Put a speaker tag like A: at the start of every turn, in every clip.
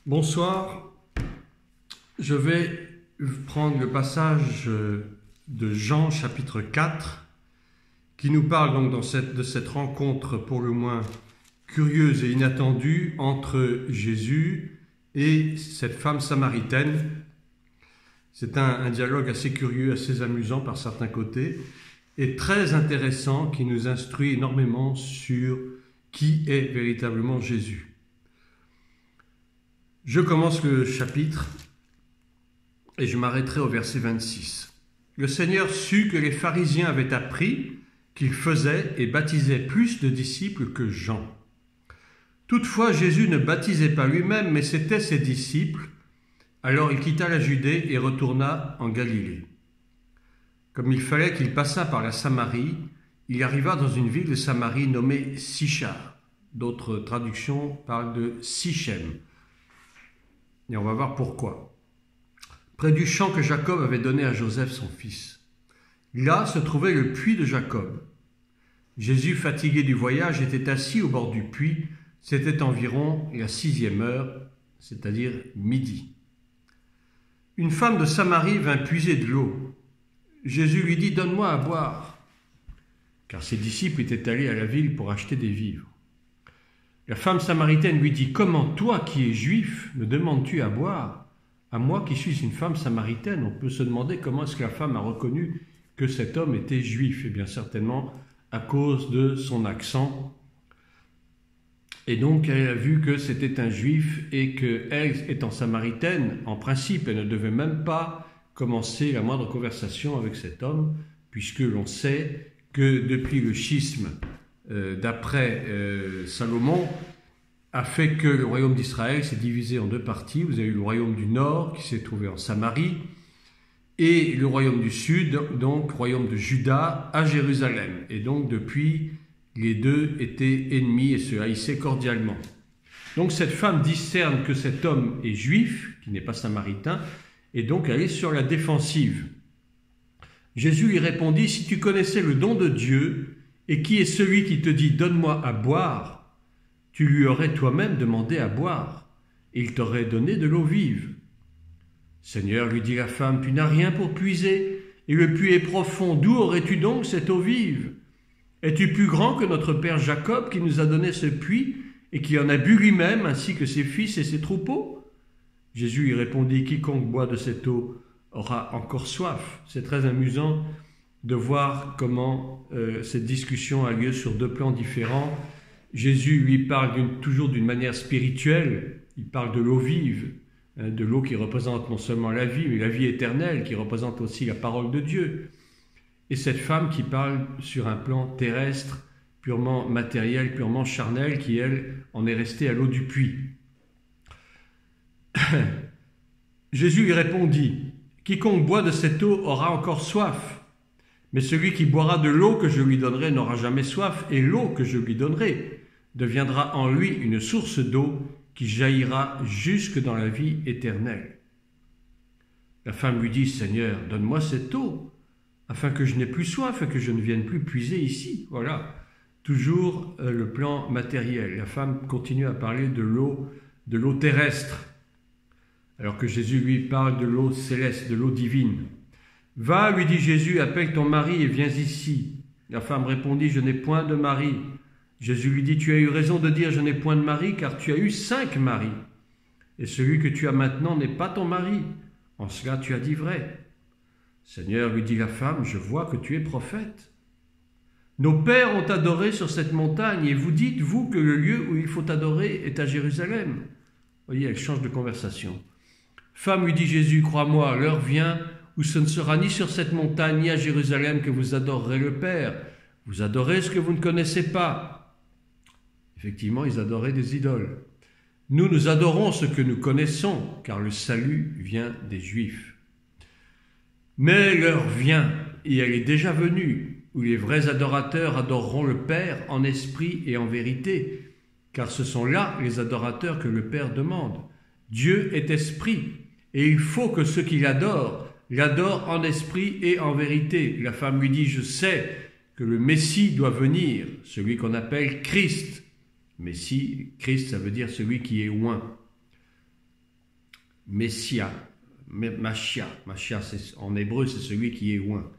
A: Bonsoir, je vais prendre le passage de Jean chapitre 4 qui nous parle donc de cette rencontre pour le moins curieuse et inattendue entre Jésus et cette femme samaritaine. C'est un dialogue assez curieux, assez amusant par certains côtés et très intéressant qui nous instruit énormément sur qui est véritablement Jésus. Je commence le chapitre et je m'arrêterai au verset 26. Le Seigneur sut que les pharisiens avaient appris qu'il faisait et baptisait plus de disciples que Jean. Toutefois, Jésus ne baptisait pas lui-même, mais c'étaient ses disciples. Alors il quitta la Judée et retourna en Galilée. Comme il fallait qu'il passât par la Samarie, il arriva dans une ville de Samarie nommée Sychar. D'autres traductions parlent de Sichem. Et on va voir pourquoi. Près du champ que Jacob avait donné à Joseph son fils. Là se trouvait le puits de Jacob. Jésus, fatigué du voyage, était assis au bord du puits. C'était environ la 6e heure, c'est-à-dire midi. Une femme de Samarie vint puiser de l'eau. Jésus lui dit « Donne-moi à boire », car ses disciples étaient allés à la ville pour acheter des vivres. La femme samaritaine lui dit « Comment toi qui es juif me demandes-tu à boire? À moi qui suis une femme samaritaine ?» On peut se demander comment est-ce que la femme a reconnu que cet homme était juif. Eh bien certainement à cause de son accent. Et donc elle a vu que c'était un juif et qu'elle, étant samaritaine, en principe, elle ne devait même pas commencer la moindre conversation avec cet homme, puisque l'on sait que depuis le schisme d'après Salomon, a fait que le royaume d'Israël s'est divisé en deux parties. Vous avez eu le royaume du Nord qui s'est trouvé en Samarie et le royaume du Sud, donc royaume de Juda à Jérusalem. Et donc depuis, les deux étaient ennemis et se haïssaient cordialement. Donc cette femme discerne que cet homme est juif, qui n'est pas samaritain, et donc elle est sur la défensive. Jésus lui répondit « Si tu connaissais le don de Dieu, et qui est celui qui te dit « Donne-moi à boire », tu lui aurais toi-même demandé à boire, et il t'aurait donné de l'eau vive. « Seigneur, lui dit la femme, tu n'as rien pour puiser, et le puits est profond. D'où aurais-tu donc cette eau vive? Es-tu plus grand que notre père Jacob qui nous a donné ce puits, et qui en a bu lui-même, ainsi que ses fils et ses troupeaux ?» Jésus lui répondit « Quiconque boit de cette eau aura encore soif. » C'est très amusant de voir comment cette discussion a lieu sur deux plans différents. Jésus lui parle toujours d'une manière spirituelle, il parle de l'eau vive, de l'eau qui représente non seulement la vie, mais la vie éternelle, qui représente aussi la parole de Dieu. Et cette femme qui parle sur un plan terrestre, purement matériel, purement charnel, qui, elle, en est restée à l'eau du puits. Jésus lui répondit « Quiconque boit de cette eau aura encore soif. Mais celui qui boira de l'eau que je lui donnerai n'aura jamais soif, et l'eau que je lui donnerai deviendra en lui une source d'eau qui jaillira jusque dans la vie éternelle. » La femme lui dit « Seigneur, donne-moi cette eau, afin que je n'ai plus soif et que je ne vienne plus puiser ici. » Voilà, toujours le plan matériel. La femme continue à parler de l'eau terrestre, alors que Jésus lui parle de l'eau céleste, de l'eau divine. « Va, lui dit Jésus, appelle ton mari et viens ici. » La femme répondit, « Je n'ai point de mari. » Jésus lui dit, « Tu as eu raison de dire, je n'ai point de mari, car tu as eu 5 maris. Et celui que tu as maintenant n'est pas ton mari. En cela tu as dit vrai. » « Seigneur, lui dit la femme, je vois que tu es prophète. Nos pères ont adoré sur cette montagne, et vous dites, vous, que le lieu où il faut adorer est à Jérusalem. » Vous voyez, elle change de conversation. « Femme, lui dit Jésus, crois-moi, l'heure vient où ce ne sera ni sur cette montagne ni à Jérusalem que vous adorerez le Père. Vous adorez ce que vous ne connaissez pas. » Effectivement, ils adoraient des idoles. « Nous adorons ce que nous connaissons, car le salut vient des Juifs. Mais l'heure vient, et elle est déjà venue, où les vrais adorateurs adoreront le Père en esprit et en vérité, car ce sont là les adorateurs que le Père demande. Dieu est esprit, et il faut que ceux qui l'adorent en esprit et en vérité. » La femme lui dit « Je sais que le Messie doit venir, celui qu'on appelle Christ. » Messie, Christ, ça veut dire celui qui est oint. Messia, Machia, en hébreu c'est celui qui est loin.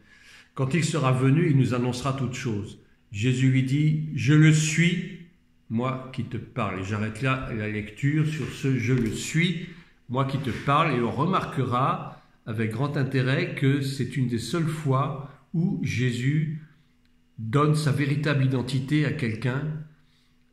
A: Quand il sera venu, il nous annoncera toutes choses. Jésus lui dit, je le suis, moi qui te parle. Et j'arrête là la lecture sur ce je le suis, moi qui te parle, et on remarquera avec grand intérêt que c'est une des seules fois où Jésus donne sa véritable identité à quelqu'un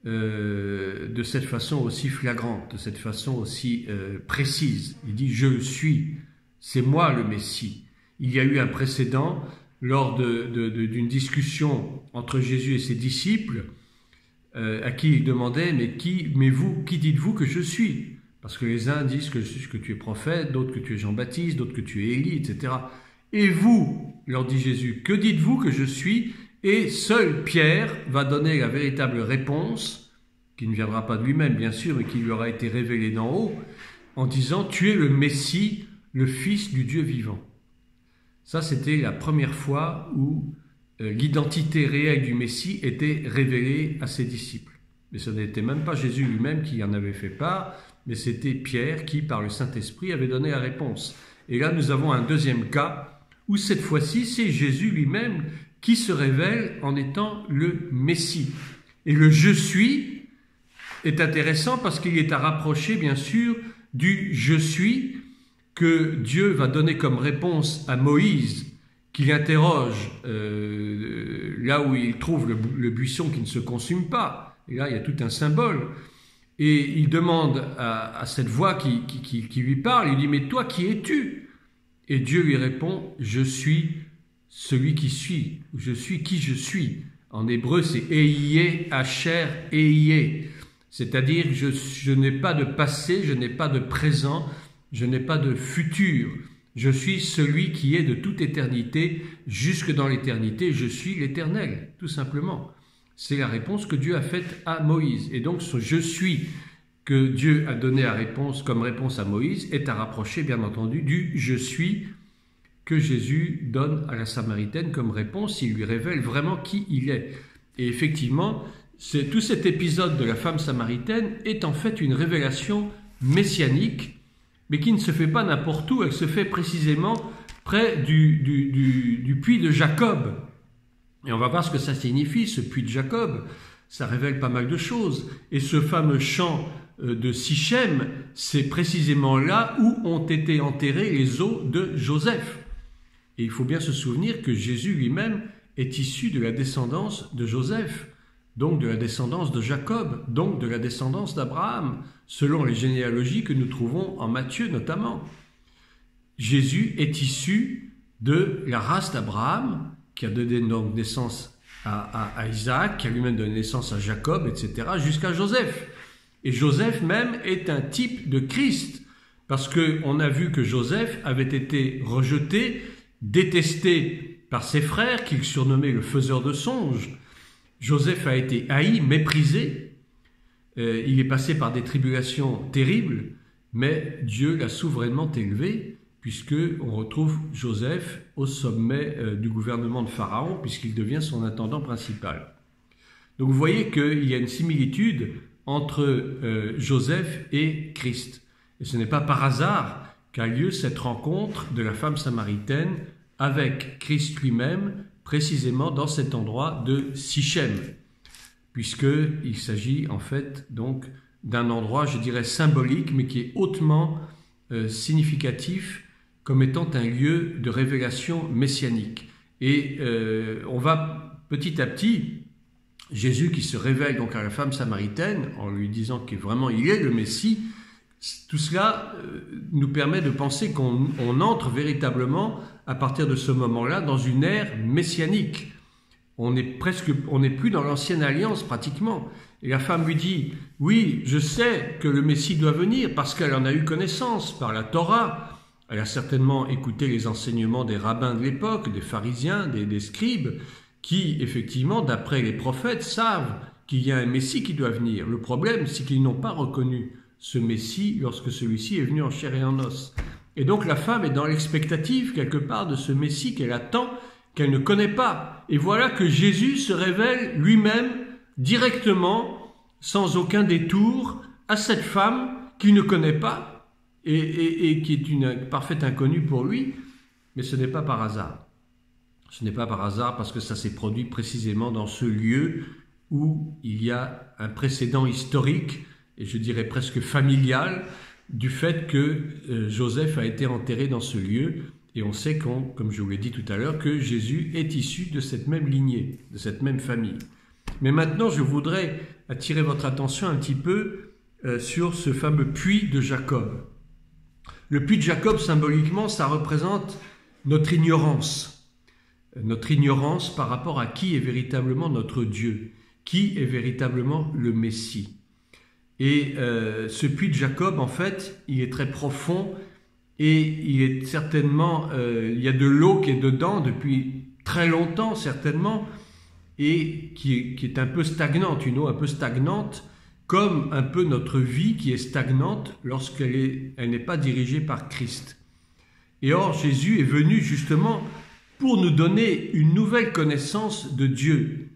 A: de cette façon aussi flagrante, de cette façon aussi précise. Il dit « Je le suis, c'est moi le Messie ». Il y a eu un précédent lors d'une discussion entre Jésus et ses disciples à qui il demandait « Mais qui dites-vous que je suis ?» Parce que les uns disent que tu es prophète, d'autres que tu es Jean-Baptiste, d'autres que tu es Élie, etc. « Et vous, leur dit Jésus, que dites-vous que je suis ?» Et seul Pierre va donner la véritable réponse, qui ne viendra pas de lui-même bien sûr, mais qui lui aura été révélée d'en haut, en disant « Tu es le Messie, le Fils du Dieu vivant ». Ça, c'était la première fois où l'identité réelle du Messie était révélée à ses disciples. Mais ce n'était même pas Jésus lui-même qui en avait fait part, mais c'était Pierre qui, par le Saint-Esprit, avait donné la réponse. Et là, nous avons un deuxième cas, où cette fois-ci, c'est Jésus lui-même qui se révèle en étant le Messie. Et le « je suis » est intéressant parce qu'il est à rapprocher, bien sûr, du « je suis » que Dieu va donner comme réponse à Moïse, qui l'interroge là où il trouve le buisson qui ne se consume pas. Et là, il y a tout un symbole. Et il demande à cette voix qui lui parle, il dit « Mais toi, qui es-tu » Et Dieu lui répond « Je suis celui qui suis, je suis qui je suis ». En hébreu, c'est « Eiye Asher Eiye », c'est-à-dire je n'ai pas de passé, je n'ai pas de présent, je n'ai pas de futur. Je suis celui qui est de toute éternité, jusque dans l'éternité, je suis l'Éternel, tout simplement. C'est la réponse que Dieu a faite à Moïse. Et donc ce « je suis » que Dieu a donné comme réponse à Moïse est à rapprocher, bien entendu, du « je suis » que Jésus donne à la Samaritaine comme réponse. Il lui révèle vraiment qui il est. Et effectivement, tout cet épisode de la femme samaritaine est en fait une révélation messianique, mais qui ne se fait pas n'importe où, elle se fait précisément près du puits de Jacob. Et on va voir ce que ça signifie, ce puits de Jacob. Ça révèle pas mal de choses. Et ce fameux champ de Sichem, c'est précisément là où ont été enterrés les os de Joseph. Et il faut bien se souvenir que Jésus lui-même est issu de la descendance de Joseph, donc de la descendance de Jacob, donc de la descendance d'Abraham, selon les généalogies que nous trouvons en Matthieu notamment. Jésus est issu de la race d'Abraham, qui a donné donc naissance à Isaac, qui a lui-même donné naissance à Jacob, etc., jusqu'à Joseph. Et Joseph même est un type de Christ, parce qu'on a vu que Joseph avait été rejeté, détesté par ses frères, qu'il surnommait le faiseur de songes. Joseph a été haï, méprisé. Il est passé par des tribulations terribles, mais Dieu l'a souverainement élevé, puisqu'on retrouve Joseph au sommet du gouvernement de Pharaon, puisqu'il devient son intendant principal. Donc vous voyez qu'il y a une similitude entre Joseph et Christ. Et ce n'est pas par hasard qu'a lieu cette rencontre de la femme samaritaine avec Christ lui-même, précisément dans cet endroit de Sichem, puisqu'il s'agit en fait donc d'un endroit, je dirais, symbolique, mais qui est hautement significatif comme étant un lieu de révélation messianique. Et on va petit à petit, Jésus qui se révèle donc à la femme samaritaine, en lui disant qu'il est le Messie, tout cela nous permet de penser qu'on entre véritablement, à partir de ce moment-là, dans une ère messianique. On n'est plus dans l'ancienne alliance pratiquement. Et la femme lui dit, oui, je sais que le Messie doit venir, parce qu'elle en a eu connaissance par la Torah. Elle a certainement écouté les enseignements des rabbins de l'époque, des pharisiens, des scribes, qui, effectivement, d'après les prophètes, savent qu'il y a un Messie qui doit venir. Le problème, c'est qu'ils n'ont pas reconnu ce Messie lorsque celui-ci est venu en chair et en os. Et donc la femme est dans l'expectative, quelque part, de ce Messie qu'elle attend, qu'elle ne connaît pas. Et voilà que Jésus se révèle lui-même, directement, sans aucun détour, à cette femme qu'il ne connaît pas, et qui est une parfaite inconnue pour lui, mais ce n'est pas par hasard. Ce n'est pas par hasard parce que ça s'est produit précisément dans ce lieu où il y a un précédent historique, et je dirais presque familial, du fait que Joseph a été enterré dans ce lieu, et on sait, comme je vous l'ai dit tout à l'heure, que Jésus est issu de cette même lignée, de cette même famille. Mais maintenant, je voudrais attirer votre attention un petit peu sur ce fameux puits de Jacob. Le puits de Jacob, symboliquement, ça représente notre ignorance par rapport à qui est véritablement notre Dieu, qui est véritablement le Messie. Et ce puits de Jacob, en fait, il est très profond et il est certainement, il y a de l'eau qui est dedans depuis très longtemps certainement, et qui est un peu stagnante, une eau un peu stagnante, comme un peu notre vie qui est stagnante lorsqu'elle n'est pas dirigée par Christ. Et or, Jésus est venu justement pour nous donner une nouvelle connaissance de Dieu,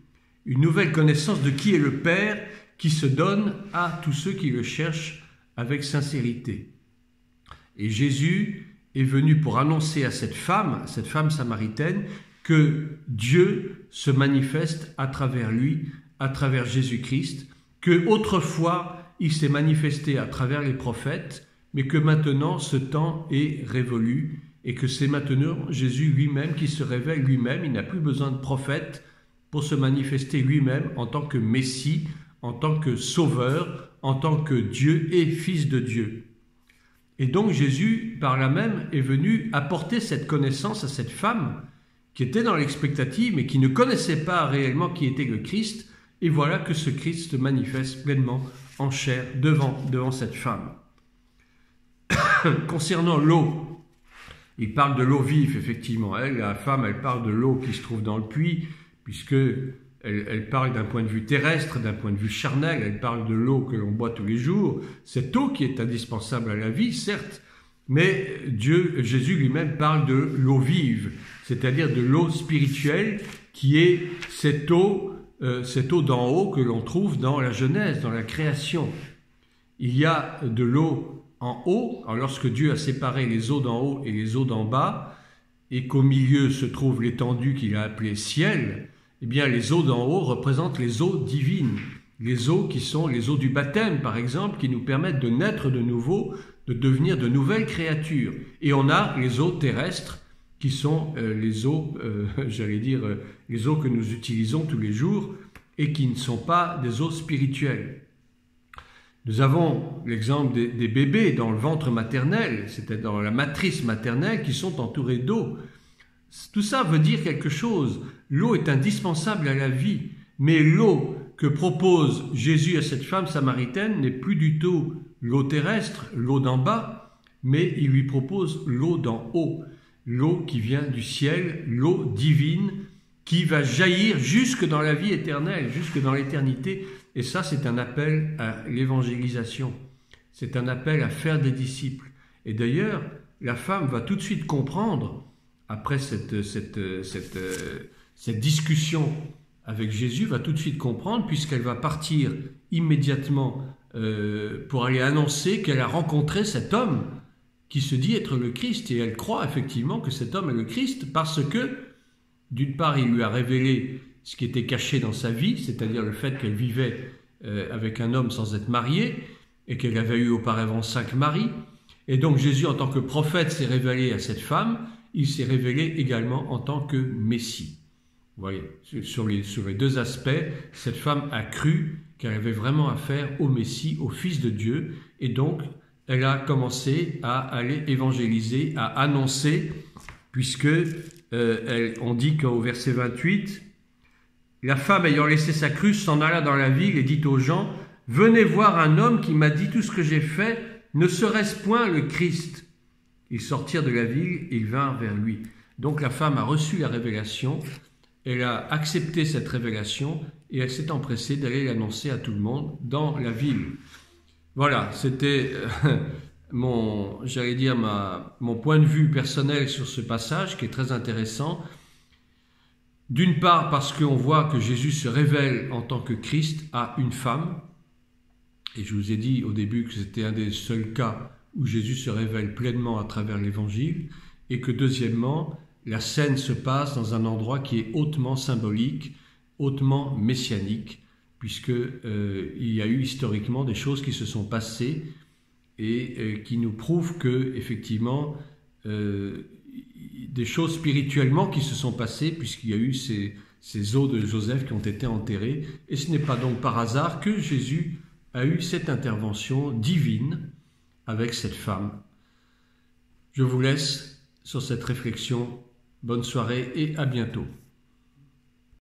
A: une nouvelle connaissance de qui est le Père, qui se donne à tous ceux qui le cherchent avec sincérité. Et Jésus est venu pour annoncer à cette femme samaritaine, que Dieu se manifeste à travers lui, à travers Jésus-Christ, que autrefois il s'est manifesté à travers les prophètes, mais que maintenant ce temps est révolu et que c'est maintenant Jésus lui-même qui se révèle lui-même. Il n'a plus besoin de prophètes pour se manifester lui-même en tant que Messie, en tant que Sauveur, en tant que Dieu et Fils de Dieu. Et donc Jésus, par là même, est venu apporter cette connaissance à cette femme qui était dans l'expectative, mais qui ne connaissait pas réellement qui était le Christ, et voilà que ce Christ se manifeste pleinement en chair devant cette femme. Concernant l'eau, il parle de l'eau vive, effectivement. La femme, elle parle de l'eau qui se trouve dans le puits, puisque elle parle d'un point de vue terrestre, d'un point de vue charnel, elle parle de l'eau que l'on boit tous les jours, cette eau qui est indispensable à la vie, certes, mais Jésus lui-même parle de l'eau vive, c'est-à-dire de l'eau spirituelle qui est cette eau d'en haut que l'on trouve dans la Genèse, dans la création. Il y a de l'eau en haut, alors lorsque Dieu a séparé les eaux d'en haut et les eaux d'en bas, et qu'au milieu se trouve l'étendue qu'il a appelée ciel, eh bien les eaux d'en haut représentent les eaux divines, les eaux qui sont les eaux du baptême par exemple, qui nous permettent de naître de nouveau, de devenir de nouvelles créatures. Et on a les eaux terrestres qui sont les eaux, les eaux que nous utilisons tous les jours et qui ne sont pas des eaux spirituelles. Nous avons l'exemple des bébés dans le ventre maternel, c'est-à-dire dans la matrice maternelle, qui sont entourés d'eau. Tout ça veut dire quelque chose. L'eau est indispensable à la vie, mais l'eau que propose Jésus à cette femme samaritaine n'est plus du tout l'eau terrestre, l'eau d'en bas, mais il lui propose l'eau d'en haut, l'eau qui vient du ciel, l'eau divine qui va jaillir jusque dans la vie éternelle, jusque dans l'éternité. Et ça, c'est un appel à l'évangélisation, c'est un appel à faire des disciples. Et d'ailleurs, la femme va tout de suite comprendre, après cette discussion avec Jésus, va tout de suite comprendre, puisqu'elle va partir immédiatement pour aller annoncer qu'elle a rencontré cet homme qui se dit être le Christ, et elle croit effectivement que cet homme est le Christ, parce que, d'une part, il lui a révélé ce qui était caché dans sa vie, c'est-à-dire le fait qu'elle vivait avec un homme sans être mariée, et qu'elle avait eu auparavant 5 maris, et donc Jésus, en tant que prophète, s'est révélé à cette femme, il s'est révélé également en tant que Messie. Vous voyez, sur les deux aspects, cette femme a cru qu'elle avait vraiment affaire au Messie, au Fils de Dieu, et donc elle a commencé à aller évangéliser, à annoncer, puisque on dit qu'au verset 28, « La femme ayant laissé sa cruche s'en alla dans la ville et dit aux gens, « Venez voir un homme qui m'a dit tout ce que j'ai fait, ne serait-ce point le Christ ?» Ils sortirent de la ville et ils vinrent vers lui. Donc la femme a reçu la révélation, elle a accepté cette révélation et elle s'est empressée d'aller l'annoncer à tout le monde dans la ville. Voilà, c'était mon point de vue personnel sur ce passage qui est très intéressant. D'une part parce qu'on voit que Jésus se révèle en tant que Christ à une femme, et je vous ai dit au début que c'était un des seuls cas où Jésus se révèle pleinement à travers l'Évangile, et que deuxièmement, la scène se passe dans un endroit qui est hautement symbolique, hautement messianique, puisqu'il y a eu historiquement des choses qui se sont passées et qui nous prouvent que, effectivement, des choses spirituellement qui se sont passées, puisqu'il y a eu ces os de Joseph qui ont été enterrés, et ce n'est pas donc par hasard que Jésus a eu cette intervention divine avec cette femme. Je vous laisse sur cette réflexion. Bonne soirée et à bientôt.